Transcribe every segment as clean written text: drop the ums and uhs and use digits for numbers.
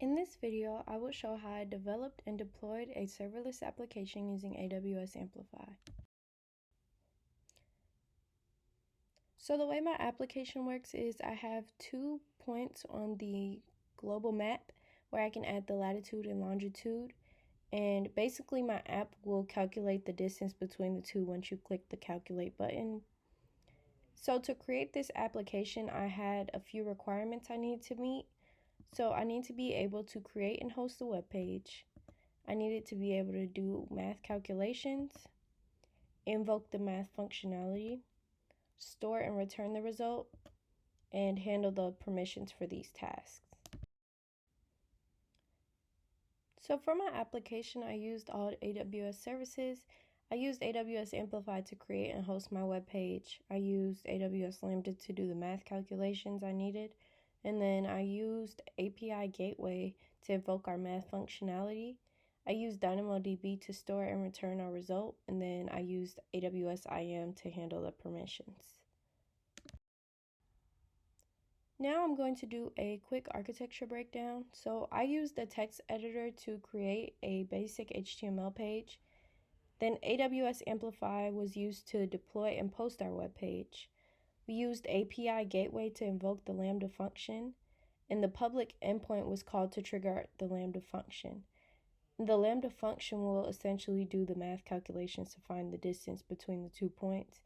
In this video, I will show how I developed and deployed a serverless application using AWS Amplify. So the way my application works is I have 2 points on the global map where I can add the latitude and longitude, and basically my app will calculate the distance between the two once you click the calculate button. So to create this application, I had a few requirements I need to meet. So I need to be able to create and host a web page. I needed to be able to do math calculations, invoke the math functionality, store and return the result, and handle the permissions for these tasks. So for my application, I used all AWS services. I used AWS Amplify to create and host my web page. I used AWS Lambda to do the math calculations I needed. And then I used API Gateway to invoke our math functionality. I used DynamoDB to store and return our result. And then I used AWS IAM to handle the permissions. Now I'm going to do a quick architecture breakdown. So I used the text editor to create a basic HTML page. Then AWS Amplify was used to deploy and post our web page. We used API Gateway to invoke the Lambda function, and the public endpoint was called to trigger the Lambda function. The Lambda function will essentially do the math calculations to find the distance between the 2 points.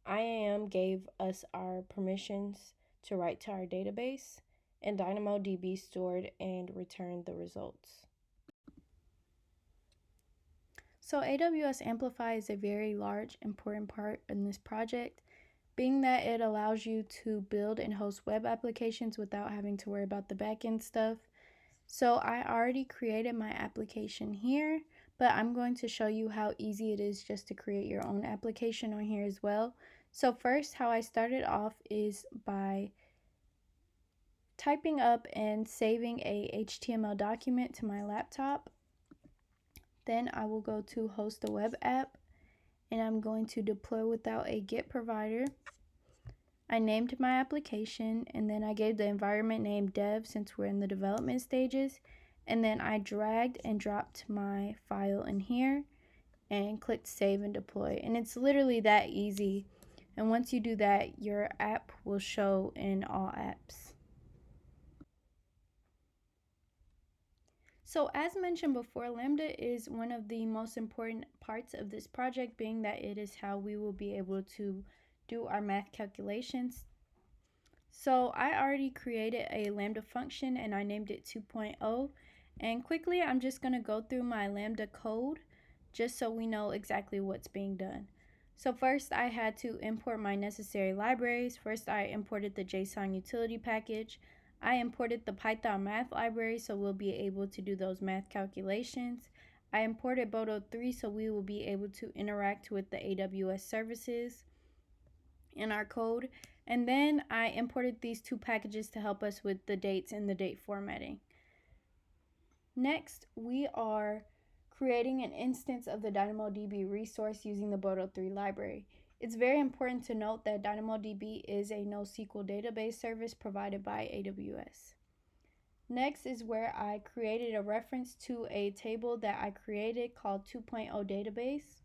IAM gave us our permissions to write to our database, and DynamoDB stored and returned the results. So AWS Amplify is a very large, important part in this project, being that it allows you to build and host web applications without having to worry about the backend stuff. So I already created my application here, but I'm going to show you how easy it is just to create your own application on here as well. So first, how I started off is by typing up and saving a HTML document to my laptop. Then I will go to host a web app, and I'm going to deploy without a Git provider. I named my application, and then I gave the environment name dev since we're in the development stages, and then I dragged and dropped my file in here and clicked save and deploy. And it's literally that easy. And once you do that, your app will show in all apps. So as mentioned before, Lambda is one of the most important parts of this project, being that it is how we will be able to do our math calculations. So I already created a Lambda function and I named it 2.0. And quickly, I'm just going to go through my Lambda code just so we know exactly what's being done. So first, I had to import my necessary libraries. First, I imported the JSON utility package. I imported the Python math library so we'll be able to do those math calculations. I imported Boto 3 so we will be able to interact with the AWS services in our code. And then I imported these 2 packages to help us with the dates and the date formatting. Next, we are creating an instance of the DynamoDB resource using the Boto 3 library. It's very important to note that DynamoDB is a NoSQL database service provided by AWS. Next is where I created a reference to a table that I created called 2.0 database.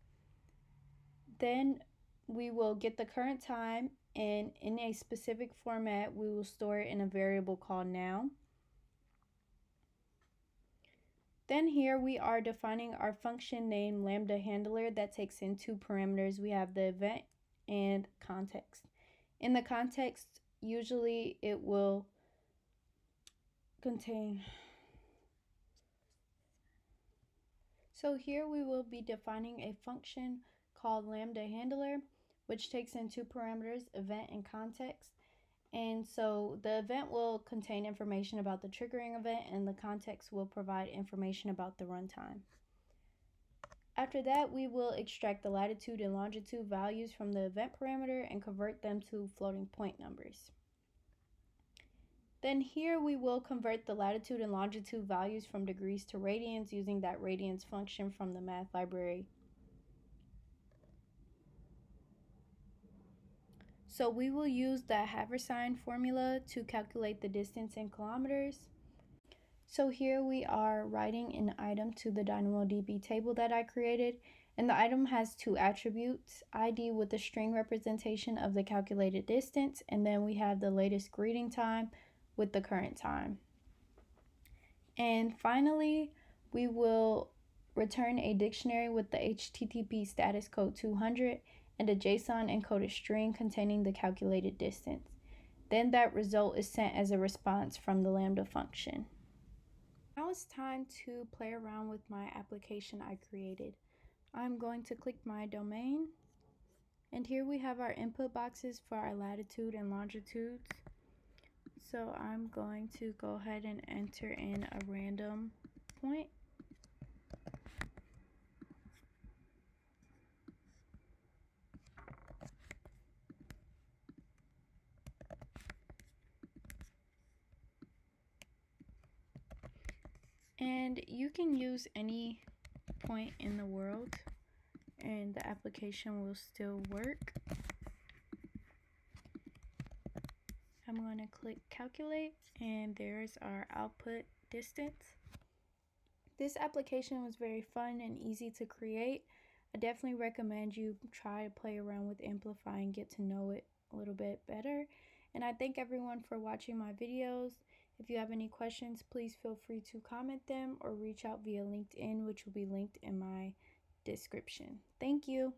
Then we will get the current time, and in a specific format, we will store it in a variable called now. Then here we are defining our function named Lambda handler that takes in 2 parameters. We have the event and context. In the context, usually it will contain. So here we will be defining a function called Lambda handler, which takes in 2 parameters, event and context. And so the event will contain information about the triggering event, and the context will provide information about the runtime. After that, we will extract the latitude and longitude values from the event parameter and convert them to floating point numbers. Then here we will convert the latitude and longitude values from degrees to radians using that radians function from the math library. So we will use the Haversine formula to calculate the distance in kilometers. So here we are writing an item to the DynamoDB table that I created, and the item has two attributes, ID with the string representation of the calculated distance, and then we have the latest greeting time with the current time. And finally, we will return a dictionary with the HTTP status code 200 and a JSON encoded string containing the calculated distance. Then that result is sent as a response from the Lambda function. Now it's time to play around with my application I created. I'm going to click my domain, and here we have our input boxes for our latitude and longitudes. So I'm going to go ahead and enter in a random point. And you can use any point in the world and the application will still work. I'm going to click calculate, and there's our output distance. This application was very fun and easy to create. I definitely recommend you try to play around with Amplify and get to know it a little bit better. And I thank everyone for watching my videos. If you have any questions, please feel free to comment them or reach out via LinkedIn, which will be linked in my description. Thank you.